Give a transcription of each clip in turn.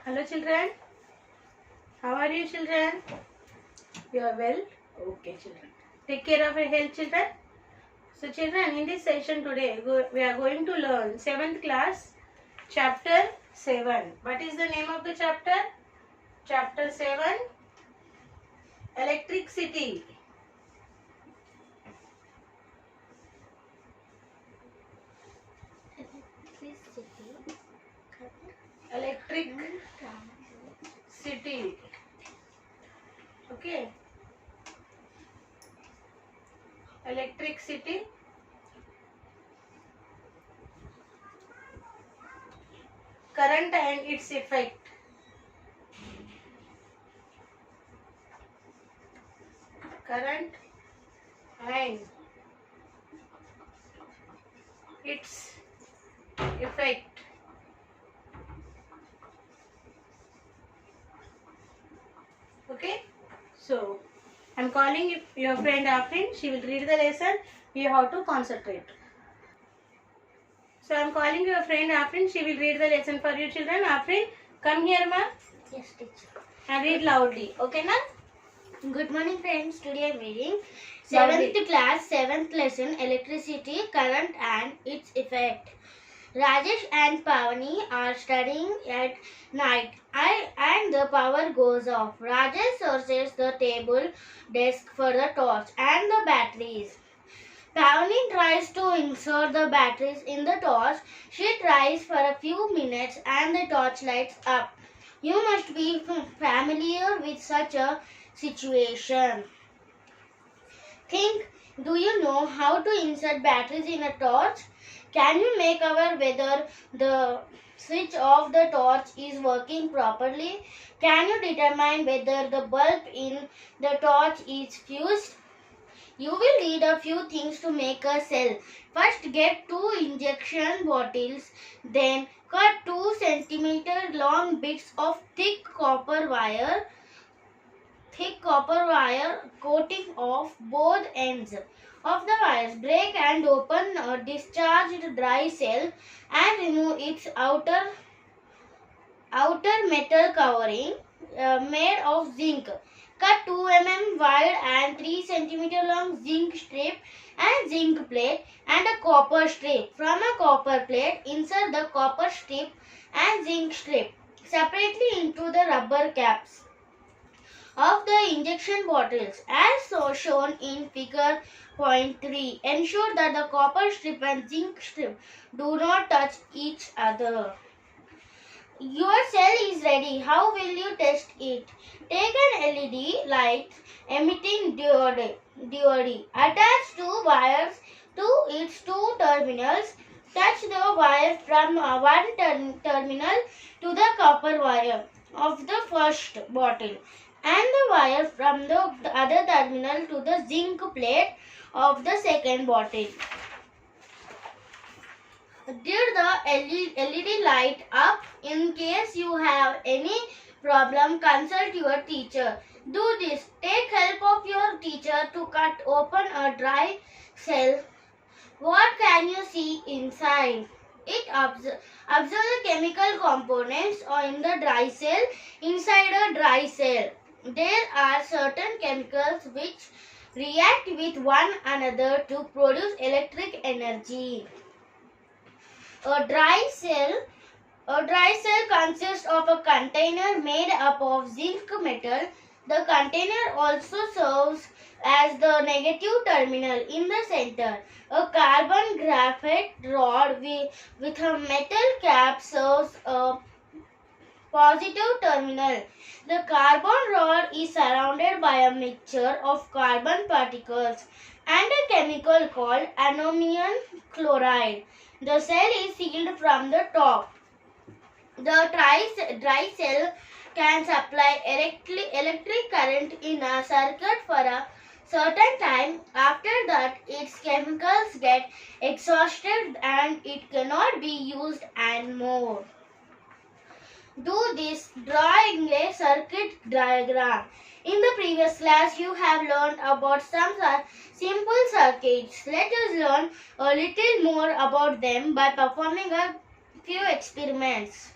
Hello children, how are you children? You are well? Okay children. Take care of your health children. So children, in this session today we are going to learn 7th class chapter 7. What is the name of the chapter? Chapter 7, Electricity. Electricity. Okay. Electricity. Current and its effect. Current and its effect. Okay, so I'm calling your friend Afrin. She will read the lesson. You have to concentrate. So I'm calling your friend Afrin. She will read the lesson for you children. Afrin, come here, ma. Yes, teacher. And read loudly. Okay, na? Good morning, friends. Today I'm reading Loudly. 7th class, 7th lesson, Electricity, Current and its Effect. Rajesh and Pavani are studying at night and the power goes off. Rajesh searches the table desk for the torch and the batteries. Pavani tries to insert the batteries in the torch. She tries for a few minutes and the torch lights up. You must be familiar with such a situation. Think, do you know how to insert batteries in a torch? Can you make aware whether the switch of the torch is working properly? Can you determine whether the bulb in the torch is fused? You will need a few things to make a cell. First, get 2 injection bottles, then cut 2 cm long bits of thick copper wire coating off both ends of the wires. Break and open a discharged dry cell and remove its outer metal covering made of zinc. Cut 2 mm wide and 3 cm long zinc strip and zinc plate and a copper strip. From a copper plate, insert the copper strip and zinc strip separately into the rubber caps of the injection bottles as shown in figure point 3. Ensure that the copper strip and zinc strip do not touch each other. Your cell is ready. How will you test it? Take an LED light emitting diode. Attach 2 wires to its 2 terminals. Touch the wire from one terminal to the copper wire of the first bottle and the wire from the other terminal to the zinc plate of the second bottle. Did the LED light up? In case you have any problem, consult your teacher. Do this. Take help of your teacher to cut open a dry cell. What can you see inside? It observe the chemical components in the dry cell. Inside a dry cell, there are certain chemicals which react with one another to produce electric energy. A dry cell consists of a container made up of zinc metal. The container also serves as the negative terminal in the center. A carbon graphite rod with a metal cap serves a positive terminal. The carbon rod is surrounded by a mixture of carbon particles and a chemical called ammonium chloride. The cell is sealed from the top. The dry cell can supply electric current in a circuit for a certain time. After that, its chemicals get exhausted and it cannot be used anymore. Do this drawing a circuit diagram. In the previous class, you have learned about some simple circuits. Let us learn a little more about them by performing a few experiments.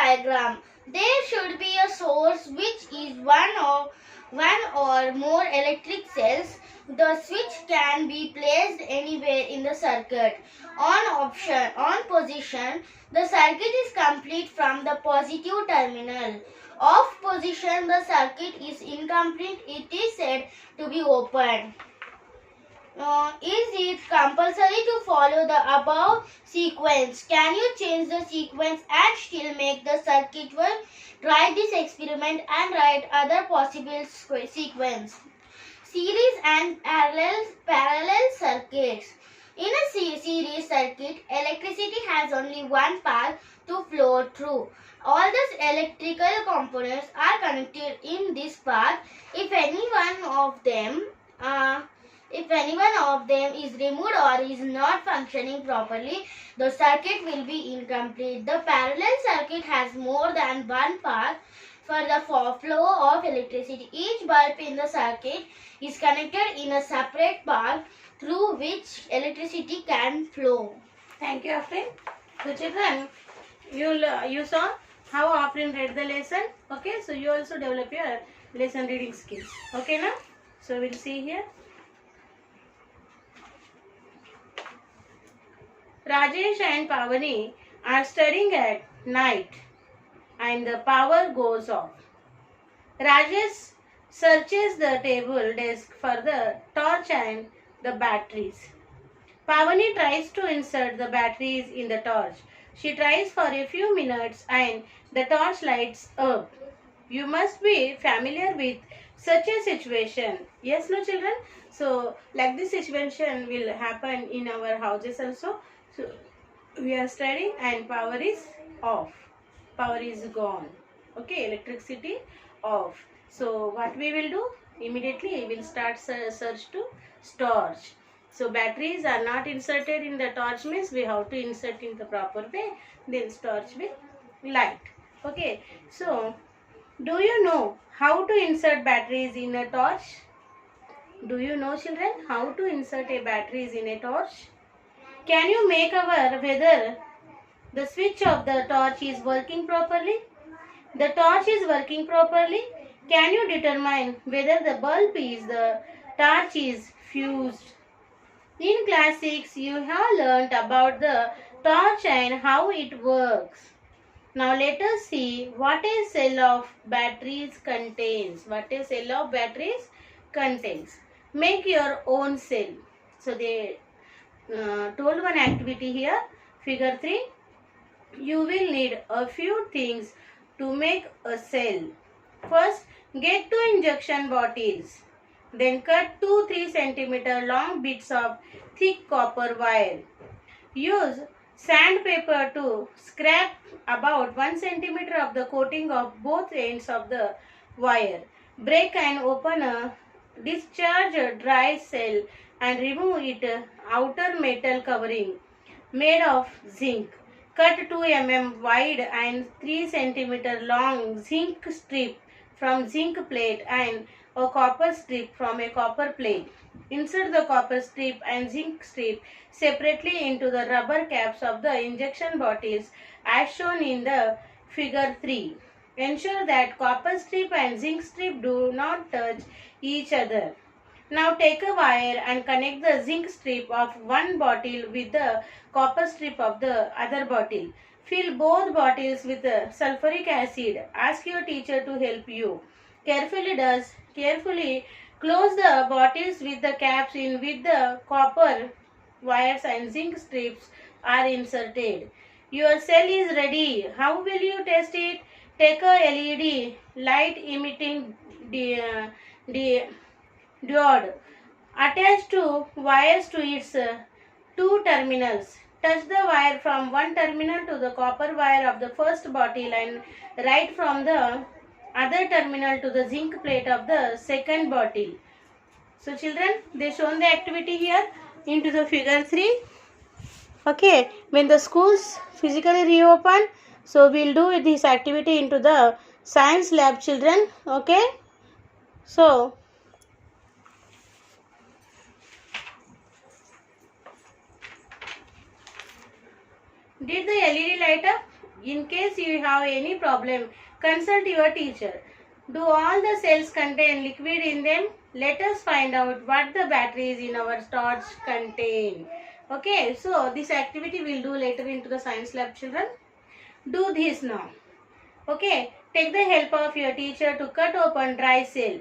diagram. There should be a source which is one or more electric cells. The switch can be placed anywhere in the circuit. On position, the circuit is complete from the positive terminal. Off position, the circuit is incomplete. It is said to be open. Is it compulsory to follow the above sequence? Can you change the sequence and still make the circuit work? Try this experiment and write other possible sequence. Series and parallel circuits. In a series circuit, electricity has only one path to flow through. All the electrical components are connected in this path. If any one of them is removed or is not functioning properly, the circuit will be incomplete. The parallel circuit has more than one path for the flow of electricity. Each bulb in the circuit is connected in a separate path through which electricity can flow. Thank you, Afrin. So children, you saw how Afrin read the lesson. Okay, so you also develop your lesson reading skills. Okay, now? So we'll see here. Rajesh and Pavani are studying at night and the power goes off. Rajesh searches the table desk for the torch and the batteries. Pavani tries to insert the batteries in the torch. She tries for a few minutes and the torch lights up. You must be familiar with such a situation. Yes, no children? So, like this situation will happen in our houses also. So, we are studying and power is off. Power is gone. Okay, electricity off. So, what we will do? Immediately we will start search to torch. So, batteries are not inserted in the torch means we have to insert in the proper way. Then torch will light. Okay, so do you know how to insert batteries in a torch? Do you know children how to insert a batteries in a torch? Can you make aware whether the switch of the torch is working properly? The torch is working properly. Can you determine whether the bulb is the torch is fused? In class 6, you have learnt about the torch and how it works. Now let us see what a cell of batteries contains. What a cell of batteries contains. Make your own cell. So they told one activity here, figure 3. You will need a few things to make a cell. First, get 2 injection bottles. Then cut 2-3 cm long bits of thick copper wire. Use sandpaper to scrape about 1 cm of the coating of both ends of the wire. Break and open a discharged dry cell and remove its outer metal covering made of zinc. Cut 2 mm wide and 3 cm long zinc strip from zinc plate and a copper strip from a copper plate. Insert the copper strip and zinc strip separately into the rubber caps of the injection bottles as shown in the figure 3. Ensure that copper strip and zinc strip do not touch each other. Now take a wire and connect the zinc strip of one bottle with the copper strip of the other bottle. Fill both bottles with sulfuric acid. Ask your teacher to help you. Carefully close the bottles with the caps in which the copper wires and zinc strips are inserted. Your cell is ready. How will you test it? Take a LED light emitting diode. Attach 2 wires to its 2 terminals. Touch the wire from one terminal to the copper wire of the first bottle and right from the other terminal to the zinc plate of the second bottle. So children, they shown the activity here into the figure 3. Okay, when the schools physically reopen, so we'll do this activity into the science lab children. Okay, so did the LED light up? In case you have any problem, consult your teacher. Do all the cells contain liquid in them? Let us find out what the batteries in our torch contain. Okay, so this activity we'll do later into the science lab, children. Do this now. Okay, take the help of your teacher to cut open dry cell.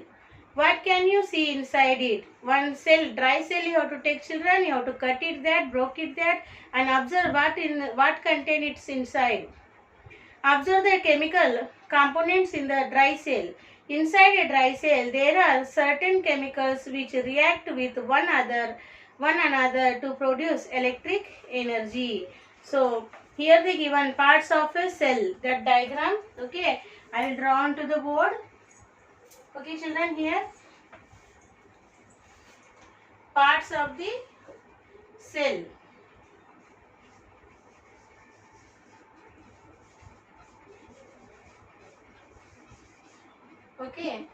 What can you see inside it? One cell, dry cell you have to take, children. You have to cut it that, broke it that, and observe what contain its inside. Observe the chemical components in the dry cell. Inside a dry cell, there are certain chemicals which react with one another to produce electric energy. So here the given parts of a cell. That diagram, okay, I will draw onto the board. Okay, children, here parts of the cell. Okay,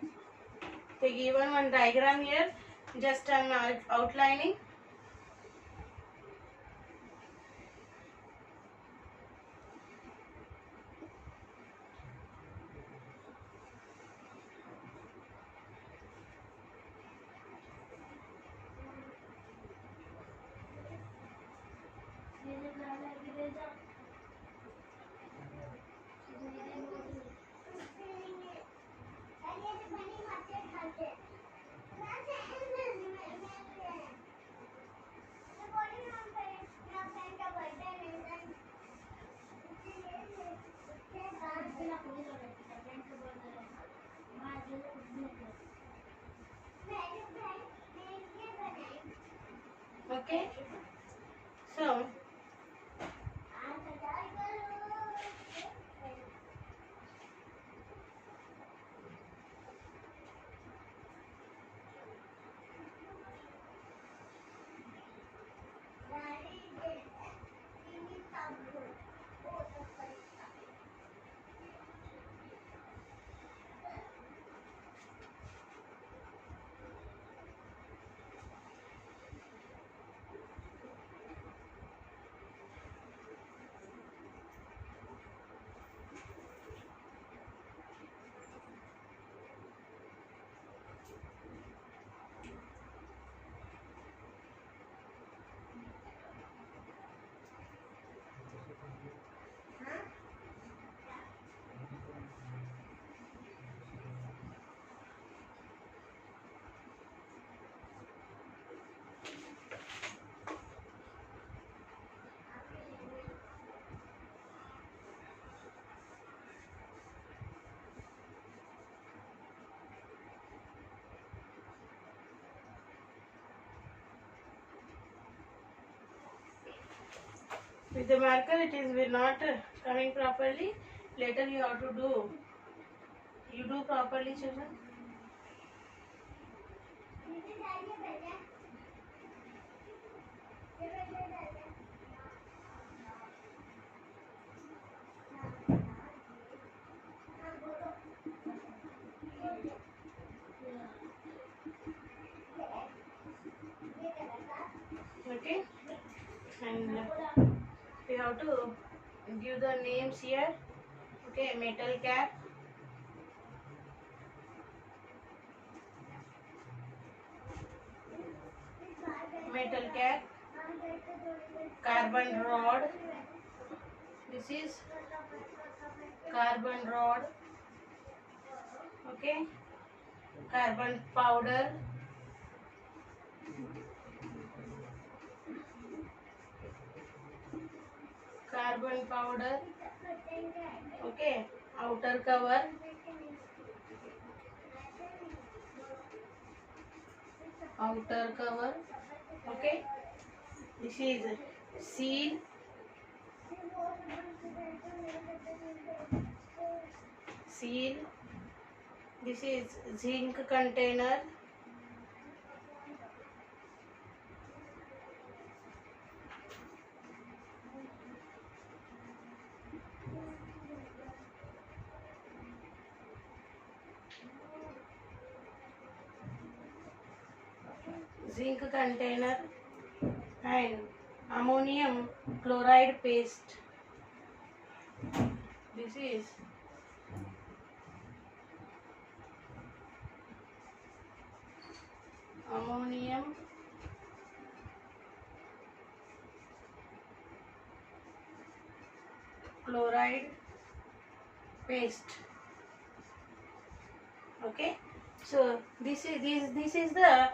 the given one diagram here. Just I am outlining. Okay, so with the marker it is will not coming properly. Later you have to do. You do properly, children. Okay, and we have to give the names here. Okay, metal cap, metal cap, carbon rod. This is carbon rod. Okay, carbon powder, carbon powder. Okay, outer cover, outer cover. Okay, this is seal, seal. This is zinc container. Zinc container and ammonium chloride paste. This is ammonium chloride paste. Okay, so this is the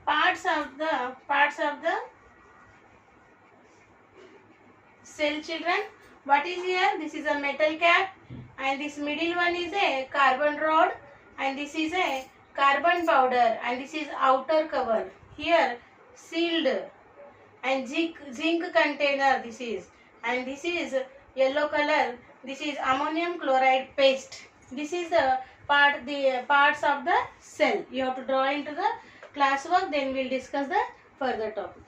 parts of the cell, children. What is here? This is a metal cap, and this middle one is a carbon rod, and this is a carbon powder, and this is outer cover. Here sealed and zinc container. This is, and this is yellow color. This is ammonium chloride paste. This is the parts of the cell. You have to draw into the classwork. Then we'll discuss the further topic.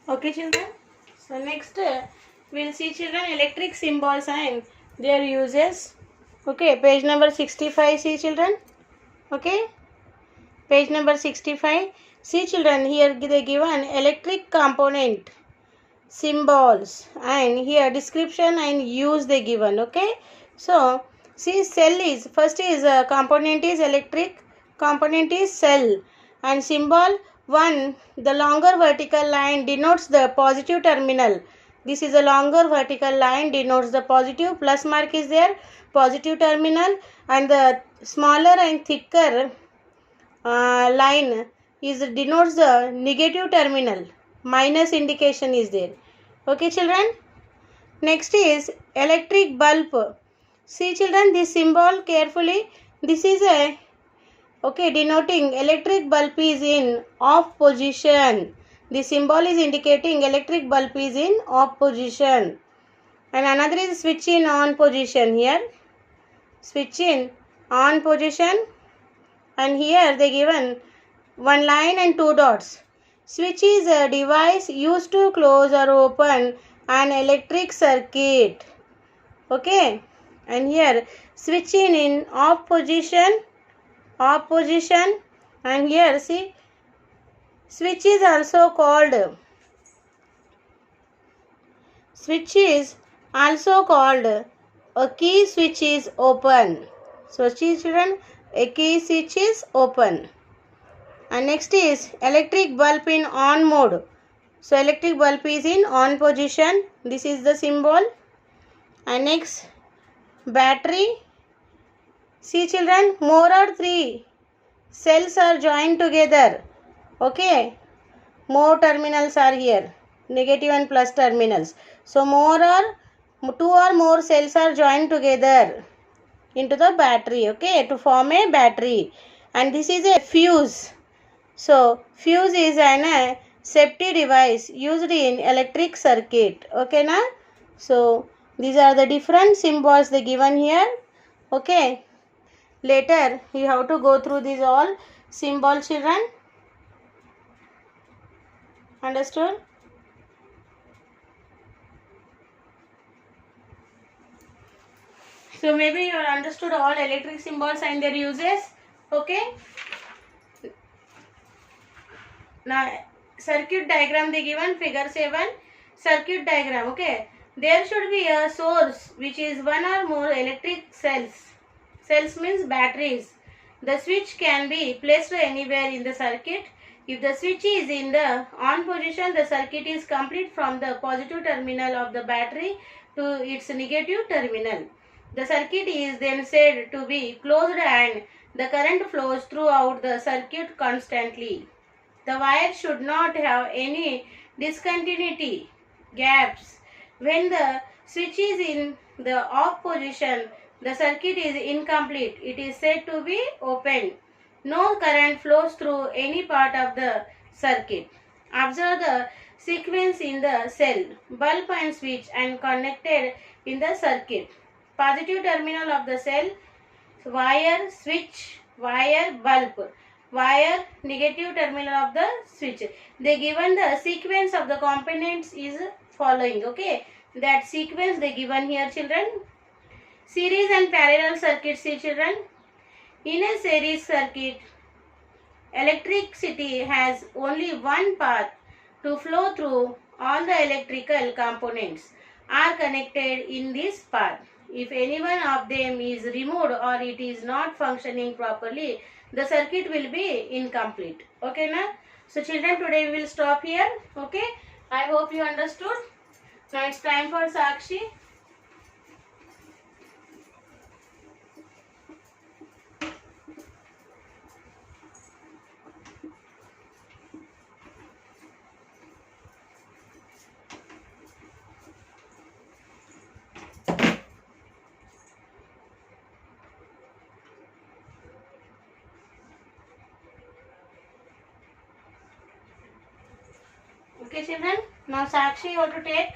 Okay, children. So next we'll see children electric symbols and their uses. Okay, page number 65. See children. Okay, page number 65. See children, here they given electric component symbols and here description and use they given. Okay, so see cell is first is component is electric, component is cell, and symbol one, the longer vertical line denotes the positive terminal. This is a longer vertical line denotes the positive, plus mark is there, positive terminal, and the smaller and thicker line is denotes the negative terminal, minus indication is there. Okay children, next is electric bulb. See children, this symbol carefully, this is a okay denoting electric bulb is in off position. The symbol is indicating electric bulb is in off position. And another is switch in on position. Here switch in on position, and here they given one line and two dots. Switch is a device used to close or open an electric circuit. Okay, and here switch in off position, and here see switch is also called a key switch is open. So see children, a key switch is open. And next is electric bulb in on mode. So electric bulb is in on position. This is the symbol. And next battery. See children, more or three cells are joined together. Okay, more terminals are here, negative and plus terminals. So two or more cells are joined together into the battery. Okay, to form a battery. And this is a fuse. So fuse is an safety device used in electric circuit. Okay na? So these are the different symbols they given here. Okay, later you have to go through these all symbol children. Understood? So maybe you have understood all electric symbols and their uses. Okay. Now circuit diagram they given, figure 7. Circuit diagram. Okay, there should be a source which is one or more electric cells. Cells means batteries. The switch can be placed anywhere in the circuit. If the switch is in the on position, the circuit is complete from the positive terminal of the battery to its negative terminal. The circuit is then said to be closed and the current flows throughout the circuit constantly. The wire should not have any discontinuity gaps. When the switch is in the off position, the circuit is incomplete. It is said to be open. No current flows through any part of the circuit. Observe the sequence in the cell, bulb and switch and connected in the circuit. Positive terminal of the cell, wire, switch, wire, bulb. Wire, negative terminal of the switch. They given the sequence of the components is following. Okay, that sequence they given here children. Series and parallel circuits, see children. In a series circuit, electricity has only one path to flow through. All the electrical components are connected in this path. If any one of them is removed or it is not functioning properly, the circuit will be incomplete. Okay na? So children, today we will stop here. Okay, I hope you understood. Now it's time for Sakshi. Okay children, now Sakshi you have to take.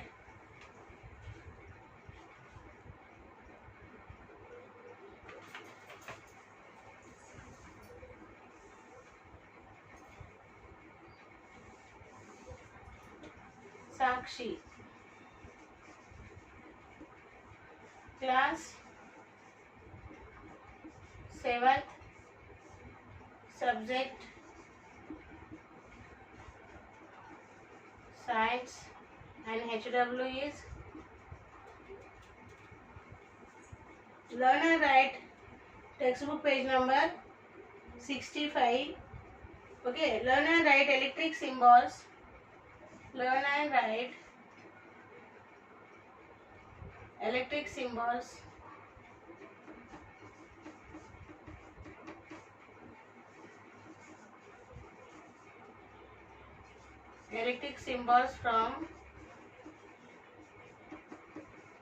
Sakshi. Class 7th. Subject Science and HW is learn and write textbook page number 65. Okay, learn and write electric symbols. Learn and write electric symbols. Electric symbols from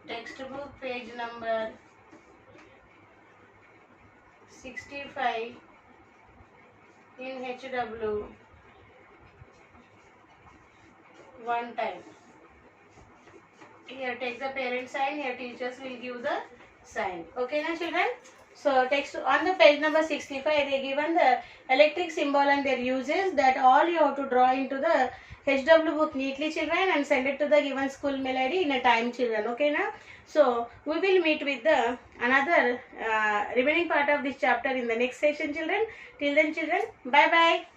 textbook page number 65 in HW. One time. Here take the parent sign. Here teachers will give the sign. Okay, now children. So text on the page number 65. They given the electric symbol and their uses. That all you have to draw into the HW book neatly, children, and send it to the given school mail ID in a time, children. Okay, now. So we will meet with the another remaining part of this chapter in the next session, children. Till then, children. Bye bye.